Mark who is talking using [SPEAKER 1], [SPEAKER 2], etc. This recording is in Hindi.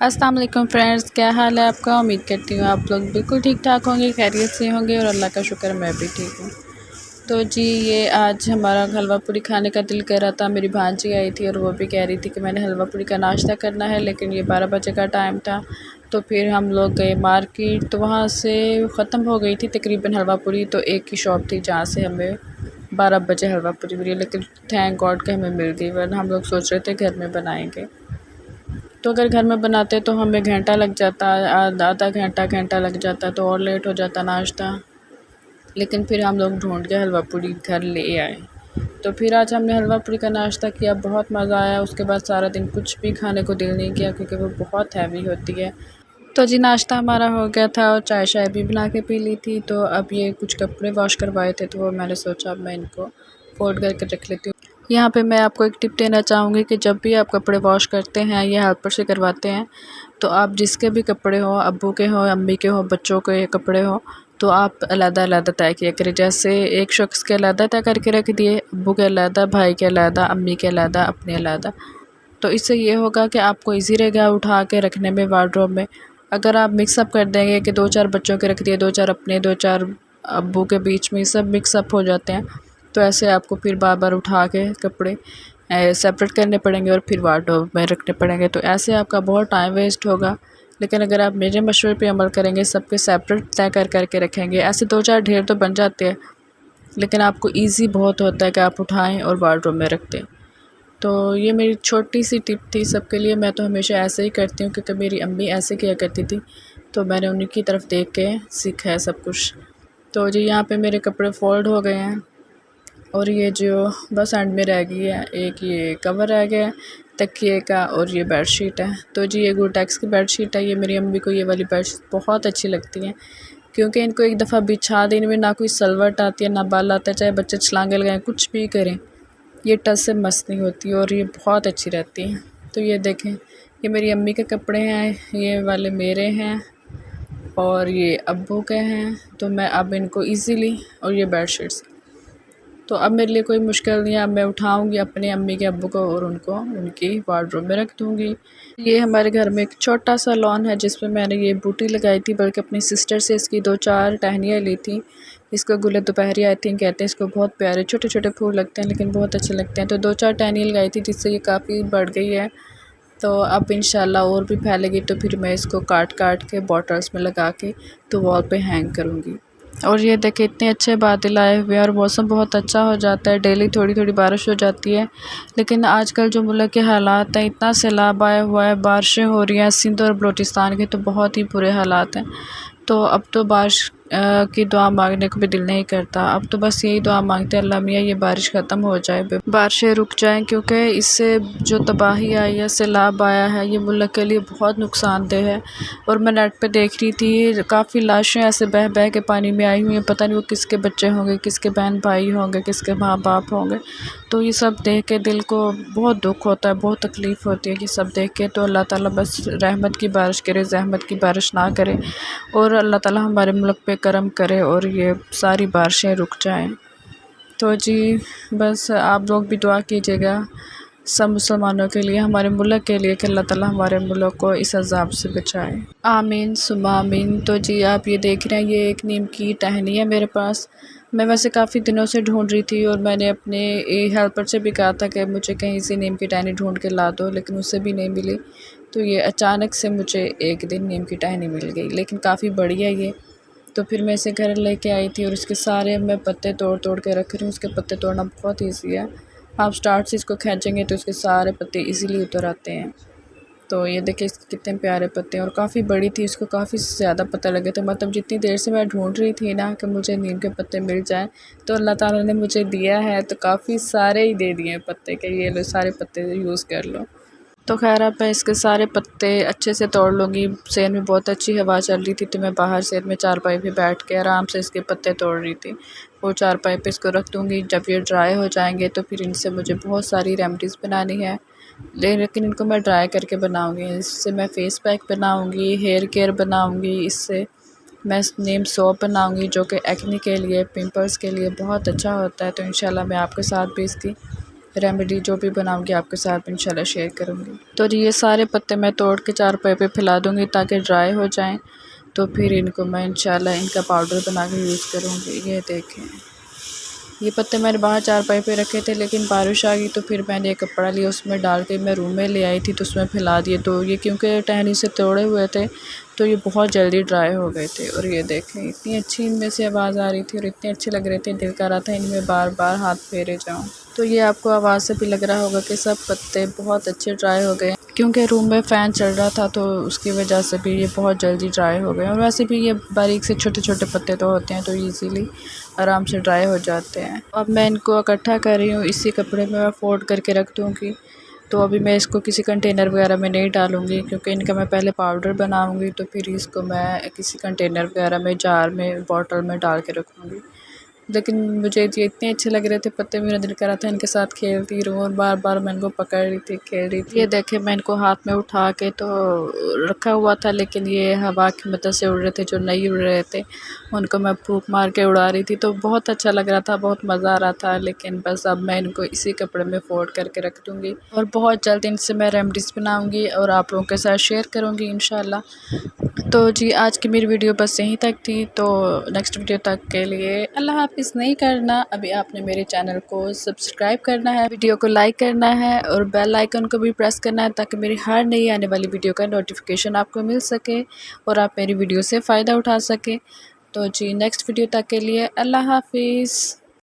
[SPEAKER 1] अस्सलाम वालेकुम फ्रेंड्स, क्या हाल है आपका। उम्मीद करती हूँ आप लोग बिल्कुल ठीक ठाक होंगे, खैरियत से होंगे और अल्लाह का शुक्र मैं भी ठीक हूँ। तो जी ये आज हमारा हलवा पूरी खाने का दिल कर रहा था। मेरी भांजी आई थी और वो भी कह रही थी कि मैंने हलवा पूरी का नाश्ता करना है, लेकिन ये 12 बजे का टाइम था। तो फिर हम लोग गए मार्केट, तो वहाँ से ख़त्म हो गई थी तकरीबन हलवा पूरी। तो एक ही शॉप थी जहाँ से हमें 12 बजे हलवा पूरी मिली, लेकिन थैंक गॉड कि हमें मिल गई, वरना हम लोग सोच रहे थे घर में बनाएंगे। तो अगर घर में बनाते तो हमें घंटा लग जाता, आधा घंटा लग जाता, तो और लेट हो जाता नाश्ता। लेकिन फिर हम लोग ढूंढ के हलवा पूरी घर ले आए। तो फिर आज हमने हलवा पूरी का नाश्ता किया, बहुत मज़ा आया। उसके बाद सारा दिन कुछ भी खाने को दिल नहीं किया क्योंकि वो बहुत हैवी होती है। तो जी नाश्ता हमारा हो गया था और चाय शाय भी बना के पी ली थी। तो अब ये कुछ कपड़े वॉश करवाए थे, तो वो मैंने सोचा अब मैं इनको फोल्ड करके रख लेती हूँ। यहाँ पे मैं आपको एक टिप देना चाहूँगी कि जब भी आप कपड़े वॉश करते हैं या हेल्पर से करवाते हैं, तो आप जिसके भी कपड़े हों, अब्बू के हों, अम्मी के हों, बच्चों के कपड़े हों, तो आप अलग-अलग तय किया करें। जैसे एक शख्स के अलग तय करके रख दिए, अब्बू के अलग, भाई के अलग, अम्मी के अलग, अपने अलग। तो इससे ये होगा कि आपको ईज़ी रहेगा उठा के रखने में वार्डरोब में। अगर आप मिक्सअप कर देंगे कि 2-4 बच्चों के रख दिए, 2-4 अपने, 2-4 अब्बू के, बीच में सब मिक्सअप हो जाते हैं। तो ऐसे आपको फिर बार-बार उठा के कपड़े सेपरेट करने पड़ेंगे और फिर वार्डरोब में रखने पड़ेंगे। तो ऐसे आपका बहुत टाइम वेस्ट होगा। लेकिन अगर आप मेरे मशवरे पे अमल करेंगे, सबके सेपरेट तय कर के रखेंगे, ऐसे 2-4 ढेर तो बन जाते हैं, लेकिन आपको ईज़ी बहुत होता है कि आप उठाएँ और वार्डरोब में रख दें। तो ये मेरी छोटी सी टिप थी सबके लिए। मैं तो हमेशा ऐसे ही करती हूँ क्योंकि मेरी अम्मी ऐसे किया करती थी, तो मैंने उन्हीं की तरफ देख के सीखा है सब कुछ। तो जी यहाँ पे मेरे कपड़े फ़ोल्ड हो गए हैं और ये जो बस एंड में रह गई है, एक ये कवर रह गया है तकिए का और ये बेडशीट है। तो जी ये गुरटेक्स की बेडशीट है। ये मेरी अम्मी को ये वाली बेडशीट बहुत अच्छी लगती हैं क्योंकि इनको एक दफ़ा बिछा देने में ना कोई सलवट आती है, ना बाल आता है, चाहे बच्चे छलांगे लगाएं, कुछ भी करें, ये टच से मस नहीं होती और ये बहुत अच्छी रहती हैं। तो ये देखें, ये मेरी अम्मी के कपड़े हैं, ये वाले मेरे हैं और ये अब्बू के हैं। तो मैं अब इनको इजीली, और ये बेडशीट्स, तो अब मेरे लिए कोई मुश्किल नहीं है। अब मैं उठाऊंगी अपने अम्मी के अब्बू को और उनको उनकी वार्डरोब में रख दूंगी। ये हमारे घर में एक छोटा सा लॉन है जिसमें मैंने ये बूटी लगाई थी, बल्कि अपनी सिस्टर से इसकी 2-4 टहनियाँ ली थी। इसको गुल दोपहरी आई थिंक कहते हैं, इसको बहुत प्यारे छोटे छोटे फूल लगते हैं लेकिन बहुत अच्छे लगते हैं। तो 2-4 टहनियाँ लगाई थी जिससे ये काफ़ी बढ़ गई है। तो अब इंशाल्लाह और भी फैलेगी तो फिर मैं इसको काट काट के बॉटल्स में लगा के तो वॉल पे हैंग करूँगी। और ये देखे इतने अच्छे बादल आए हुए हैं और मौसम बहुत अच्छा हो जाता है। डेली थोड़ी थोड़ी बारिश हो जाती है, लेकिन आजकल जो मुल्क के हालात हैं, इतना सैलाब आया हुआ है, बारिशें हो रही हैं सिंध और बलूचिस्तान के, तो बहुत ही बुरे हालात हैं। तो अब तो बारिश की दुआ मांगने को भी दिल नहीं करता। अब तो बस यही दुआ मांगते हैं, अल्लाह मियाँ ये बारिश ख़त्म हो जाए, बारिशें रुक जाएं, क्योंकि इससे जो तबाही आई है, सैलाब आया है, ये मुल्क के लिए बहुत नुकसानदेह है। और मैं नेट पे देख रही थी काफ़ी लाशें ऐसे बह बह के पानी में आई हुई हैं, पता नहीं वो किसके बच्चे होंगे, किसके बहन भाई होंगे, किसके माँ बाप होंगे। तो ये सब देख के दिल को बहुत दुख होता है, बहुत तकलीफ़ होती है ये सब देख के। तो अल्लाह ताला बस रहमत की बारिश करे, ज़हमत की बारिश ना करे, और अल्लाह ताला हमारे मुल्क पे करम करे और ये सारी बारिशें रुक जाएं। तो जी बस आप लोग भी दुआ कीजिएगा सब मुसलमानों के लिए, हमारे मुल्क के लिए, कि अल्लाह ताला हमारे मुल्क को इस अज़ाब से बचाए। आमीन सुम्मा आमीन। तो जी आप ये देख रहे हैं, ये एक नीम की टहनी है मेरे पास। मैं वैसे काफ़ी दिनों से ढूंढ रही थी और मैंने अपने हेल्पर से भी कहा था कि मुझे कहीं से नीम की टहनी ढूंढ के ला दो, लेकिन उससे भी नहीं मिली। तो ये अचानक से मुझे एक दिन नीम की टहनी मिल गई, लेकिन काफ़ी बड़ी है ये। तो फिर मैं इसे घर लेके आई थी और इसके सारे मैं पत्ते तोड़ तोड़ के रख रही हूँ। उसके पत्ते तोड़ना बहुत ईजी है, आप स्टार्ट से इसको खींचेंगे तो इसके सारे पत्ते इजीली उतर आते हैं। तो ये देखिए इसके कितने प्यारे पत्ते हैं, और काफ़ी बड़ी थी, इसको काफ़ी ज़्यादा पत्ते लगे थे। मतलब जितनी देर से मैं ढूंढ रही थी ना कि मुझे नीम के पत्ते मिल जाएं, तो अल्लाह ताला ने मुझे दिया है, तो काफ़ी सारे ही दे दिए पत्ते के, ये लो सारे पत्ते यूज़ कर लो। तो खैर अब मैं इसके सारे पत्ते अच्छे से तोड़ लूँगी। शहर में बहुत अच्छी हवा चल रही थी, तो मैं बाहर शहर में चारपाई पे बैठ के आराम से इसके पत्ते तोड़ रही थी। वो चारपाई पे इसको रख दूँगी, जब ये ड्राई हो जाएंगे तो फिर इनसे मुझे बहुत सारी रेमेडीज़ बनानी है, लेकिन इनको मैं ड्राई करके बनाऊँगी। इससे मैं फ़ेस पैक बनाऊँगी, हेयर केयर बनाऊँगी, इससे मैं नीम सोप बनाऊँगी जो कि एक्ने के लिए, पिंपल्स के लिए बहुत अच्छा होता है। तो इंशाल्लाह मैं आपके साथ भी इसकी रेमेडी जो भी बनाऊंगी आपके साथ इंशाल्लाह शेयर करूंगी। तो जी ये सारे पत्ते मैं तोड़ के चारपाई पे फैला दूंगी ताकि ड्राई हो जाएं। तो फिर इनको मैं इंशाल्लाह इनका पाउडर बना के यूज़ करूँगी। ये देखें, ये पत्ते मैंने बाहर चारपाई पे रखे थे, लेकिन बारिश आ गई तो फिर मैंने एक कपड़ा लिया, उसमें डाल के मैं रूम में ले आई थी, तो उसमें फैला दिए। तो ये क्योंकि टहनी से तोड़े हुए थे तो ये बहुत जल्दी ड्राई हो गए थे। और ये देखें, इतनी अच्छी इनमें से आवाज़ आ रही थी और इतने अच्छे लग रहे थे, दिल कर रहा था इनमें बार बार हाथ फेरे जाऊँ। तो ये आपको आवाज़ से भी लग रहा होगा कि सब पत्ते बहुत अच्छे ड्राई हो गए, क्योंकि रूम में फ़ैन चल रहा था तो उसकी वजह से भी ये बहुत जल्दी ड्राई हो गए। और वैसे भी ये बारीक से छोटे छोटे पत्ते तो होते हैं, तो ईज़िली आराम से ड्राई हो जाते हैं। अब मैं इनको इकट्ठा कर रही हूँ, इसी कपड़े में मैं फोल्ड करके रख दूँगी। तो अभी मैं इसको किसी कंटेनर वगैरह में नहीं डालूँगी, क्योंकि इनका मैं पहले पाउडर बनाऊँगी, तो फिर इसको मैं किसी कंटेनर वगैरह में, जार में, बॉटल में डाल के रखूँगी। लेकिन मुझे ये इतने अच्छे लग रहे थे पत्ते, मेरा दिल कर रहा था इनके साथ खेलती रहूँ और बार बार मैं इनको पकड़ रही थी, खेल रही थी। ये देखे, मैं इनको हाथ में उठा के तो रखा हुआ था, लेकिन ये हवा की मदद से उड़ रहे थे, जो नहीं उड़ रहे थे उनको मैं फूंक मार के उड़ा रही थी। तो बहुत अच्छा लग रहा था, बहुत मज़ा आ रहा था। लेकिन बस अब मैं इनको इसी कपड़े में फोल्ड करके रख दूँगी और बहुत जल्द इनसे मैं रेमडीज़ बनाऊँगी और आप लोगों के साथ शेयर करूँगी इंशाल्लाह। तो जी आज की मेरी वीडियो बस यहीं तक थी। तो नेक्स्ट वीडियो तक के लिए अल्लाह हाफ़िज़। नहीं करना अभी आपने मेरे चैनल को सब्सक्राइब करना है, वीडियो को लाइक करना है और बेल आइकन को भी प्रेस करना है, ताकि मेरी हर नई आने वाली वीडियो का नोटिफिकेशन आपको मिल सके और आप मेरी वीडियो से फ़ायदा उठा सकें। तो जी नेक्स्ट वीडियो तक के लिए अल्लाह हाफ़िज़।